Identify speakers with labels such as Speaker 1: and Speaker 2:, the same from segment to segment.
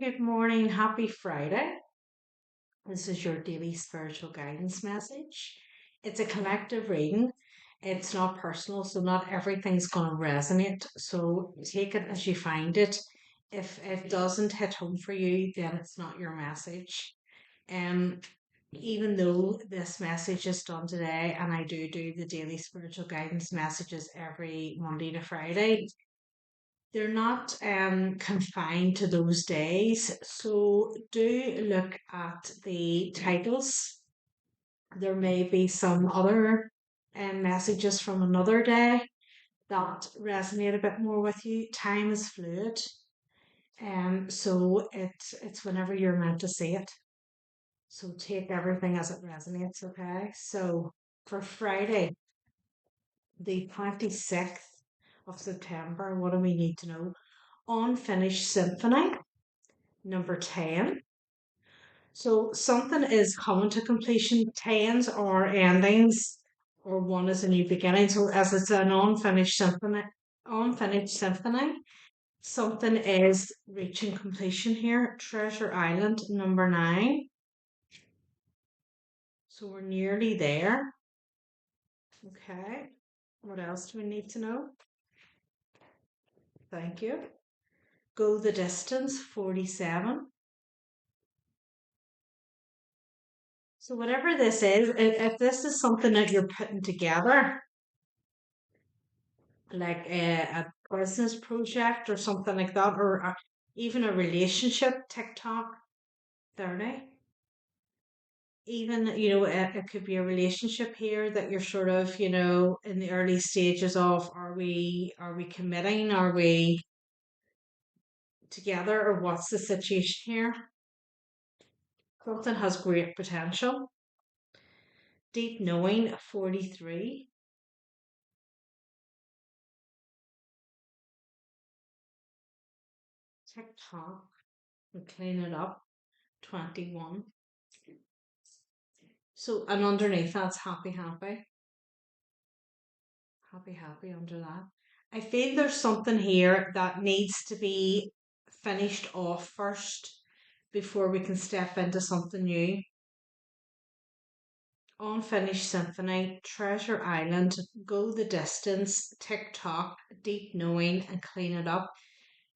Speaker 1: Good morning. Happy Friday. This is your daily spiritual guidance message. It's a collective reading. It's not personal, so not everything's going to resonate. So take it as you find it. If it doesn't hit home for you, then it's not your message. Um, Even though this message is done today, and I do the daily spiritual guidance messages every Monday to Friday, they're not confined to those days. So do look at the titles. There may be some other messages from another day that resonate a bit more with you. Time is fluid. So it's whenever you're meant to see it. So take everything as it resonates, okay? So for Friday, the 26th of September, what do we need to know? Unfinished Symphony, number 10. So something is coming to completion. Tens are endings, or one is a new beginning. So as it's an unfinished symphony, something is reaching completion here. Treasure Island, number 9. So we're nearly there. Okay. What else do we need to know? Thank you. Go the distance, 47. So whatever this is, if this is something that you're putting together, like a business project or something like that, or even a relationship, TikTok 30. Even, it could be a relationship here that you're sort of, in the early stages of, are we committing? Are we together, or what's the situation here? Something has great potential. Deep knowing, 43. TikTok and clean it up, 21. So, and underneath that's happy, happy, happy, happy under that. I feel there's something here that needs to be finished off first before we can step into something new. Unfinished Symphony, Treasure Island, Go the Distance, TikTok, Deep Knowing, and Clean It Up.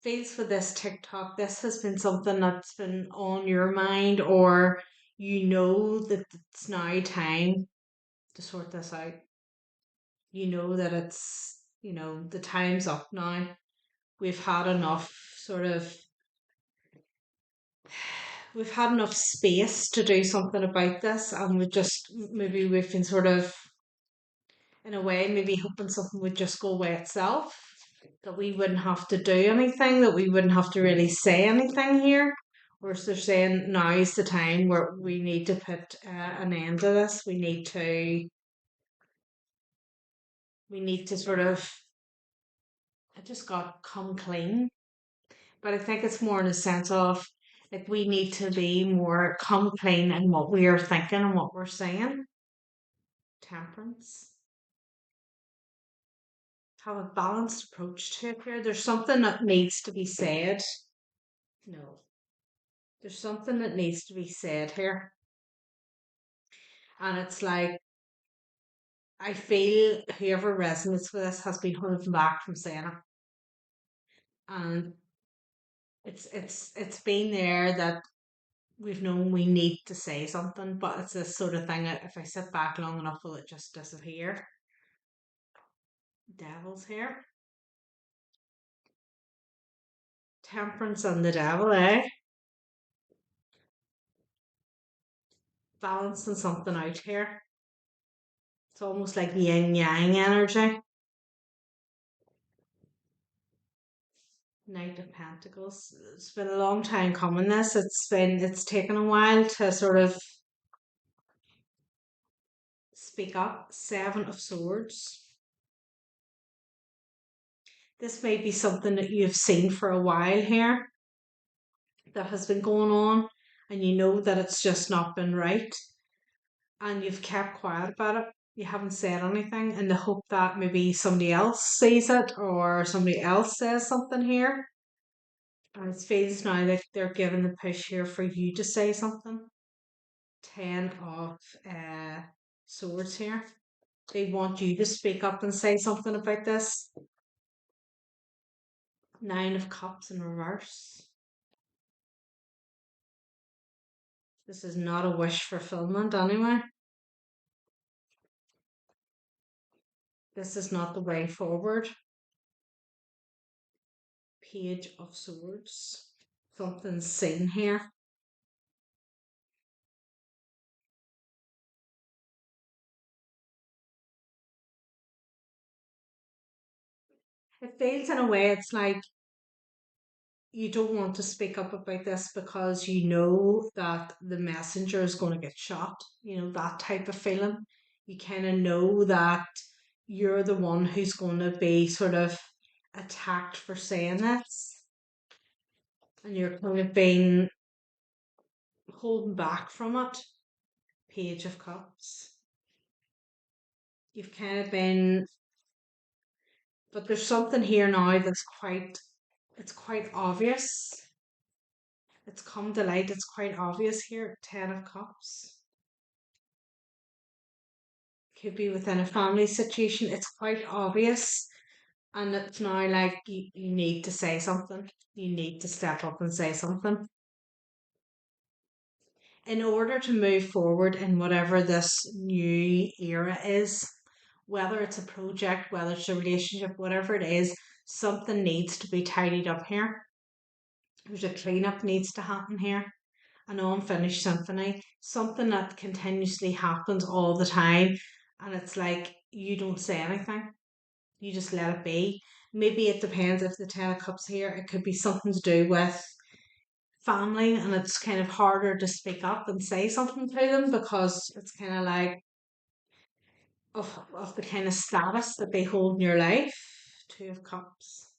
Speaker 1: Feels for this TikTok, this has been something that's been on your mind, or you know that it's now time to sort this out. You know that the time's up now. We've had enough sort of, we've had enough space to do something about this, and maybe we've been sort of, in a way, maybe hoping something would just go away itself, that we wouldn't have to do anything, that we wouldn't have to really say anything here. Whereas they're saying now is the time where we need to put an end to this. We need to sort of, I just got come clean. But I think it's more in a sense of, like, we need to be more come clean in what we are thinking and what we're saying. Temperance. Have a balanced approach to it here. There's something that needs to be said. No. There's something that needs to be said here. And it's like, I feel whoever resonates with this has been holding back from saying it. And it's been there that we've known we need to say something, but it's this sort of thing that if I sit back long enough, will it just disappear? Devil's here. Temperance and the devil, eh? Balancing something out here. It's almost like yin yang energy. Knight of Pentacles. It's been a long time coming. It's taken a while to sort of speak up. Seven of Swords. This may be something that you've seen for a while here that has been going on, and you know that it's just not been right, and you've kept quiet about it. You haven't said anything in the hope that maybe somebody else sees it or somebody else says something here. And it feels now like they're giving the push here for you to say something. 10 of swords here. They want you to speak up and say something about this. 9 of cups in reverse. This is not a wish fulfillment anyway. This is not the way forward. Page of swords. Something's seen here. It feels in a way it's like you don't want to speak up about this because you know that the messenger is going to get shot. You know, that type of feeling. You kind of know that you're the one who's going to be sort of attacked for saying this. And you're kind of being holding back from it. Page of Cups. You've kind of been, but there's something here now that's it's quite obvious. It's come to light, it's quite obvious here. 10 of Cups. Could be within a family situation. It's quite obvious. And it's now like you need to say something. You need to step up and say something. In order to move forward in whatever this new era is, whether it's a project, whether it's a relationship, whatever it is, something needs to be tidied up here. There's a cleanup needs to happen here. An unfinished symphony, something that continuously happens all the time, and it's like you don't say anything, you just let it be. Maybe it depends if the 10 of cups here, it could be something to do with family, and it's kind of harder to speak up and say something to them because it's kind of like of the kind of status that they hold in your life. 2 of cups,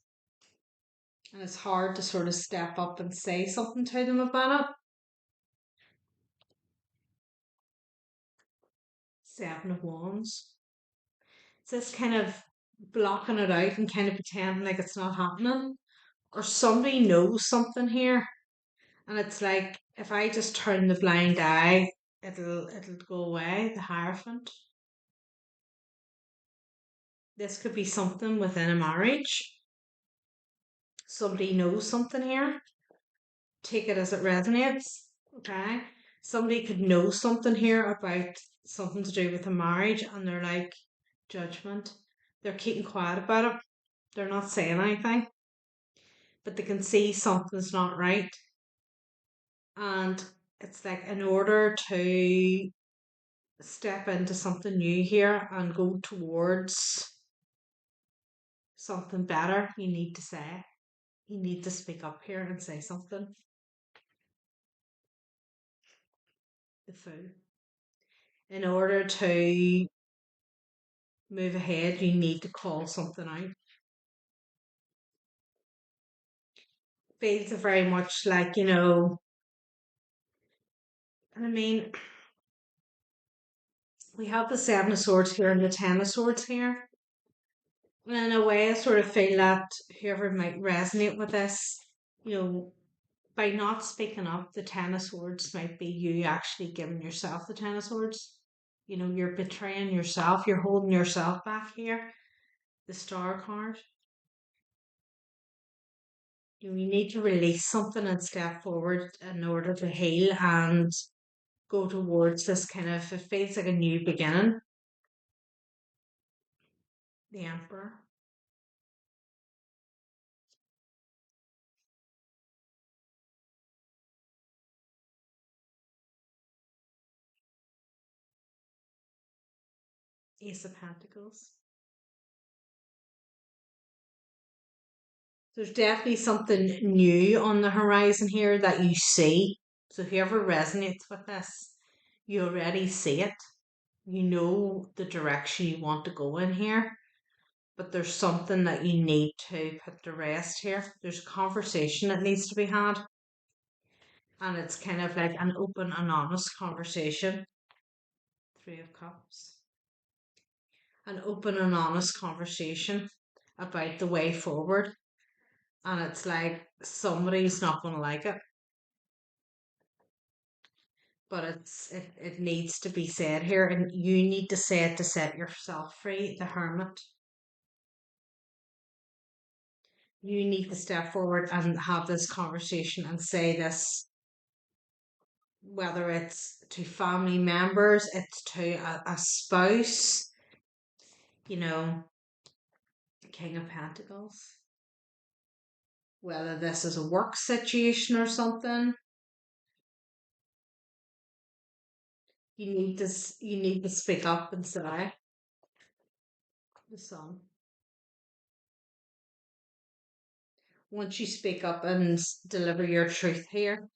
Speaker 1: and it's hard to sort of step up and say something to them about it. 7 of wands. It's this kind of blocking it out and kind of pretending like it's not happening. Or somebody knows something here, and it's like if I just turn the blind eye, it'll go away. The Hierophant. This could be something within a marriage. Somebody knows something here. Take it as it resonates. Okay. Somebody could know something here about something to do with a marriage, and they're like, judgment. They're keeping quiet about it. They're not saying anything, but they can see something's not right. And it's like, in order to step into something new here and go towards something better, you need to say, you need to speak up here and say something. The Fool. In order to move ahead, you need to call something out. Feels very much like, and I mean, we have the 7 of swords here and the 10 of swords here. And in a way, I sort of feel that whoever might resonate with this, you know, by not speaking up, the 10 of swords might be you actually giving yourself the 10 of swords. You're betraying yourself, you're holding yourself back here. The Star card. You need to release something and step forward in order to heal and go towards this kind of, it feels like a new beginning. The Emperor. Ace of Pentacles. There's definitely something new on the horizon here that you see. So whoever resonates with this, you already see it. You know the direction you want to go in here, but there's something that you need to put to rest here. There's a conversation that needs to be had, and it's kind of like an open and honest conversation. 3 of Cups. An open and honest conversation about the way forward. And it's like somebody's not going to like it, but it needs to be said here, and you need to say it to set yourself free. The hermit, you need to step forward and have this conversation and say this, whether it's to family members, it's to a spouse, you know, King of Pentacles, whether this is a work situation or something. You need to speak up and say the Sun. Once you speak up and deliver your truth here,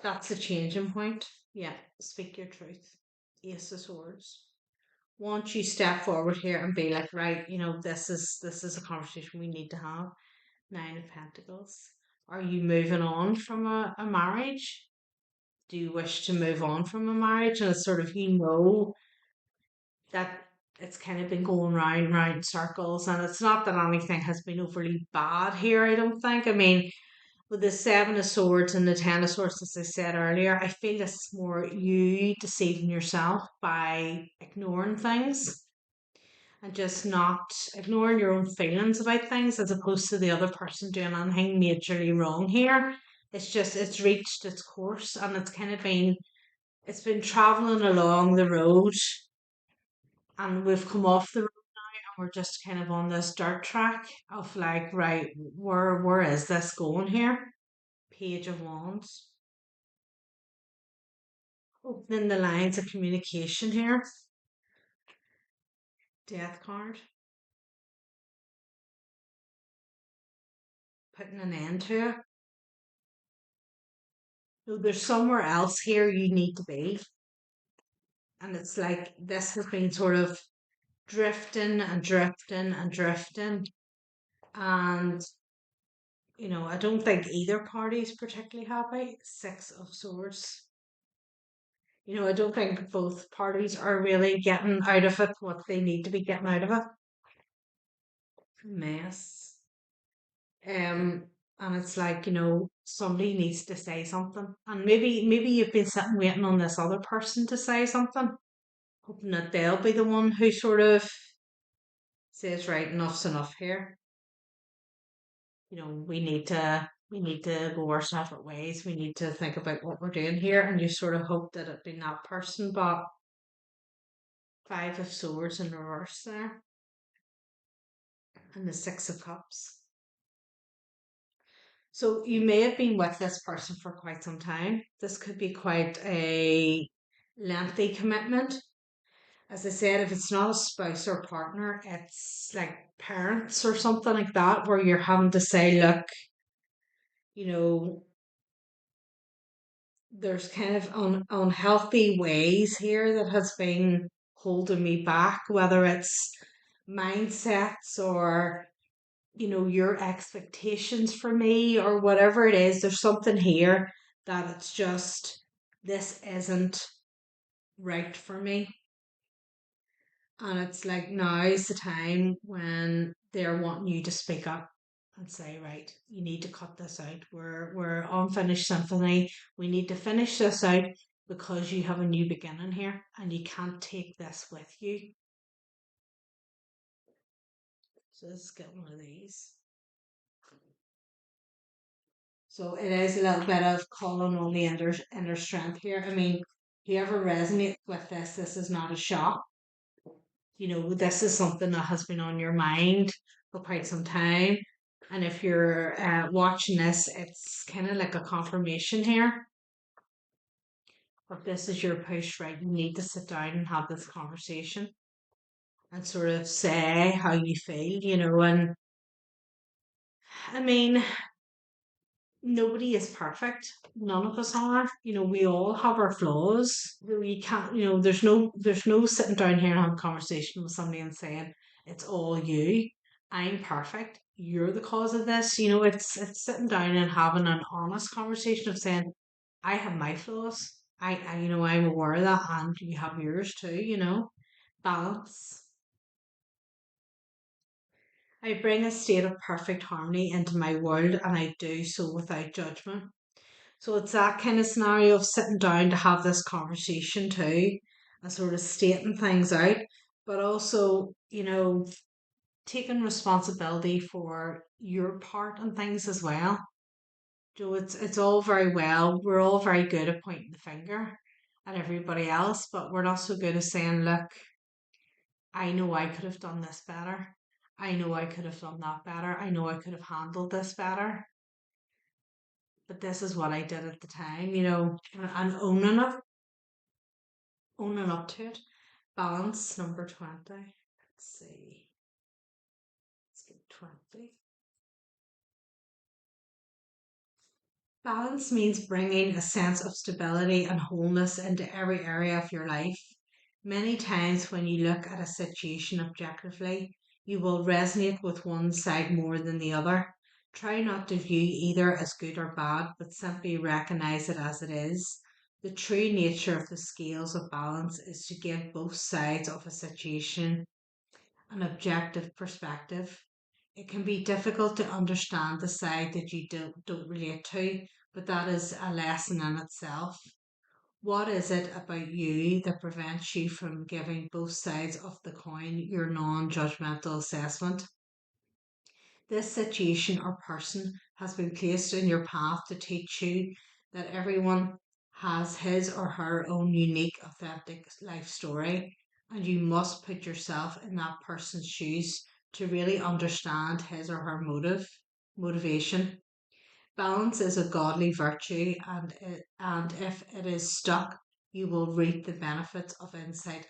Speaker 1: that's the changing point. Yeah, speak your truth. Ace of Swords. Once you step forward here and be like, right, this is a conversation we need to have. Nine of Pentacles. Are you moving on from a marriage? Do you wish to move on from a marriage? And it's sort of, that it's kind of been going round and round in circles, and it's not that anything has been overly bad here, I don't think. I mean, with the Seven of Swords and the Ten of Swords, as I said earlier, I feel this is more you deceiving yourself by ignoring things and just not ignoring your own feelings about things, as opposed to the other person doing anything majorly wrong here. It's just it's reached its course, and it's been traveling along the road, and we've come off the road, and we're just kind of on this dirt track of like, right, where is this going here? Page of Wands. Opening the lines of communication here. Death card. Putting an end to it. So there's somewhere else here you need to be. And it's like this has been sort of drifting and drifting and drifting. And, I don't think either party is particularly happy. Six of Swords. I don't think both parties are really getting out of it what they need to be getting out of it. Mess. Um, and it's like, somebody needs to say something. And maybe you've been sitting waiting on this other person to say something, hoping that they'll be the one who sort of says, right, enough's enough here. We need to go our separate ways. We need to think about what we're doing here. And you sort of hope that it'd be that person, but Five of Swords in reverse there, and the Six of Cups. So you may have been with this person for quite some time. This could be quite a lengthy commitment. As I said, if it's not a spouse or partner, it's like parents or something like that, where you're having to say, look, you know, there's kind of unhealthy ways here that has been holding me back, whether it's mindsets or your expectations for me or whatever it is. There's something here that it's just, this isn't right for me. And it's like now's the time when they're wanting you to speak up and say, right, you need to cut this out. We're unfinished symphony. We need to finish this out because you have a new beginning here and you can't take this with you. So let's get one of these. So it is a little bit of calling on the inner strength here. I mean, whoever resonates with this is not a shock. This is something that has been on your mind for quite some time. And if you're watching this, it's kind of like a confirmation here. But this is your push, right? You need to sit down and have this conversation and sort of say how you feel. And I mean, nobody is perfect. None of us are. We all have our flaws. We can't, there's no sitting down here and having a conversation with somebody and saying, it's all you. I'm perfect. You're the cause of this. It's sitting down and having an honest conversation of saying, I have my flaws. I'm aware of that, and you have yours too, balance. I bring a state of perfect harmony into my world and I do so without judgment. So it's that kind of scenario of sitting down to have this conversation too and sort of stating things out, but also, taking responsibility for your part and things as well. So it's all very well. We're all very good at pointing the finger at everybody else, but we're not so good at saying, look, I know I could have done this better. I know I could have done that better. I know I could have handled this better. But this is what I did at the time, and owning up to it. Balance number 20. Let's see. Let's get 20. Balance means bringing a sense of stability and wholeness into every area of your life. Many times, when you look at a situation objectively, you will resonate with one side more than the other. Try not to view either as good or bad, but simply recognize it as it is. The true nature of the scales of balance is to give both sides of a situation an objective perspective. It can be difficult to understand the side that you don't relate to, but that is a lesson in itself. What is it about you that prevents you from giving both sides of the coin your non judgmental assessment? This situation or person has been placed in your path to teach you that everyone has his or her own unique, authentic life story, and you must put yourself in that person's shoes to really understand his or her motivation. Balance is a godly virtue, and if it is stuck, you will reap the benefits of insight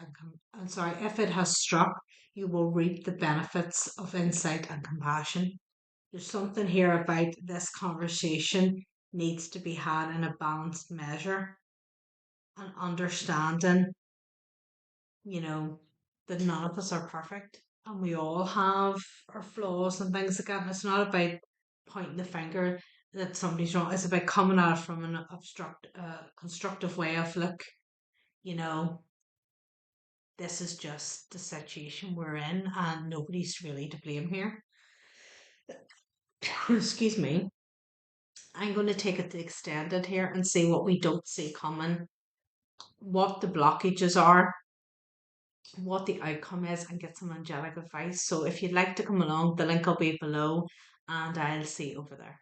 Speaker 1: I'm sorry, if it has struck, you will reap the benefits of insight and compassion. There's something here about this conversation needs to be had in a balanced measure and understanding, you know, that none of us are perfect and we all have our flaws and things like that. And it's not about pointing the finger that somebody's wrong. It's about coming at it from an constructive way of look, you know, this is just the situation we're in and nobody's really to blame here. Excuse me. I'm going to take it to extended here and see what we don't see coming, what the blockages are, what the outcome is, and get some angelic advice. So if you'd like to come along, the link will be below, and I'll see you over there.